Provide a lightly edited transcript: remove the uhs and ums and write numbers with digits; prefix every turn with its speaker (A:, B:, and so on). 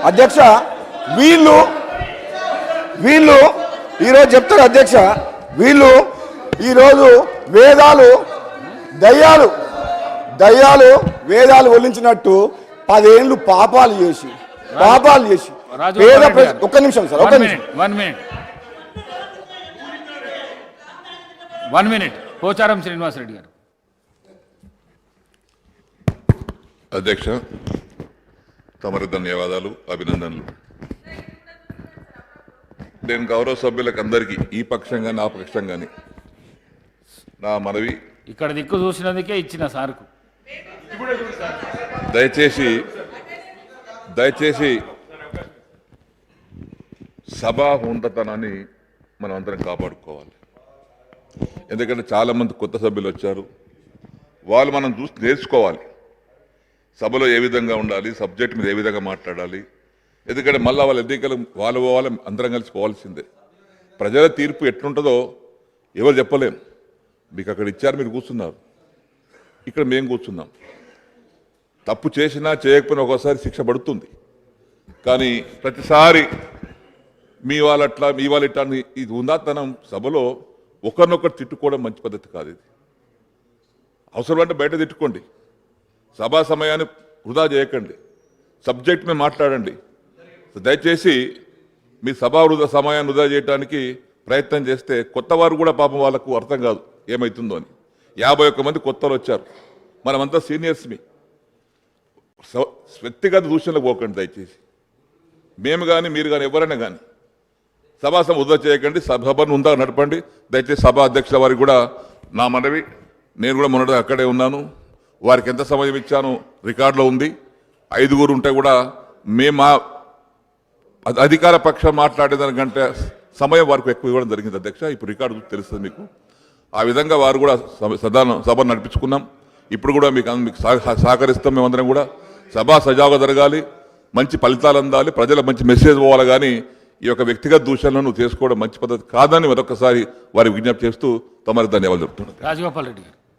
A: అధ్యక్ష వీళ్ళు వీళ్ళు ఈరోజు చెప్తారు అధ్యక్ష, వీళ్ళు ఈరోజు వేదాలు దయ్యాలు వేదాలు ఒలించినట్టు 10 ఏళ్ళు పాపాలు చేసి పేద ఒక్క నిమిషం సార్, ఒక్క నిమిషం.
B: 1 minute పోచారం శ్రీనివాసరెడ్డి గారు.
C: అధ్యక్ష తమరి ధన్యవాదాలు, అభినందనలు. నేను గౌరవ సభ్యులకు అందరికీ ఈ పక్షం కానీ ఆ పక్షం కానీ నా మనవి,
B: ఇక్కడ దిక్కు చూసినందుకే ఇచ్చిన సార్కు
C: దయచేసి సభా ఉండతనాన్ని మనం అందరం కాపాడుకోవాలి. ఎందుకంటే చాలామంది కొత్త సభ్యులు వచ్చారు, వాళ్ళు మనం చూసి నేర్చుకోవాలి సభలో ఏ విధంగా ఉండాలి, సబ్జెక్ట్ మీద ఏ విధంగా మాట్లాడాలి. ఎందుకంటే మళ్ళీ వాళ్ళ ఎన్నికలు వాళ్ళ అందరం కలిసి పోవాల్సిందే. ప్రజల తీర్పు ఎట్లుంటుందో ఎవరు చెప్పలేం. మీకు అక్కడ ఇచ్చారు, మీరు కూర్చున్నారు, ఇక్కడ మేము కూర్చున్నాం. తప్పు చేసినా చేయకపోయినా ఒక్కోసారి శిక్ష పడుతుంది. కానీ ప్రతిసారి మీ వాళ్ళట్లా మీ వాళ్ళ ఇట్లా ఇది ఉందాతనం సభలో ఒకరినొకరు తిట్టుకోవడం మంచి పద్ధతి కాదు. ఇది అవసరం అంటే బయట తిట్టుకోండి, సభా సమయాన్ని వృధా చేయకండి, సబ్జెక్ట్ మీద మాట్లాడండి. దయచేసి మీ సభా సమయాన్ని వృధా చేయడానికి ప్రయత్నం చేస్తే కొత్త వారు కూడా పాపం వాళ్ళకు అర్థం కాదు ఏమవుతుందో అని. 51 మంది కొత్తలు వచ్చారు, మనమంతా సీనియర్స్. మీ వ్యక్తిగత దూషణలకు పోకండి దయచేసి. మేము కానీ మీరు కానీ ఎవరైనా కానీ సభాసం వృధా చేయకండి, సభను ఉందా నడపండి. దయచేసి సభా అధ్యక్షుల వారికి కూడా నా మనవి, నేను కూడా మొన్నటి అక్కడే ఉన్నాను, వారికి ఎంత సమయం ఇచ్చాను రికార్డులో ఉంది. 5గురు ఉంటే కూడా మేము అధికార పక్షం మాట్లాడేదానికంటే సమయం వారికి ఎక్కువ ఇవ్వడం జరిగింది అధ్యక్ష. ఇప్పుడు రికార్డు తెలుస్తుంది మీకు. ఆ విధంగా వారు కూడా సభను నడిపించుకున్నాం. ఇప్పుడు కూడా మీకు సహకరిస్తాం. మేమందరం కూడా సభ సజావుగా జరగాలి, మంచి ఫలితాలు అందాలి, ప్రజలకు మంచి మెసేజ్ పోవాలి. కానీ ఈ యొక్క వ్యక్తిగత దూషణలను చేసుకోవడం మంచి పద్ధతి కాదని మరొకసారి వారికి విజ్ఞప్తి చేస్తూ తమరి ధన్యవాదాలు చెప్తున్నాను.
B: రాజగోపాల్ రెడ్డి గారు.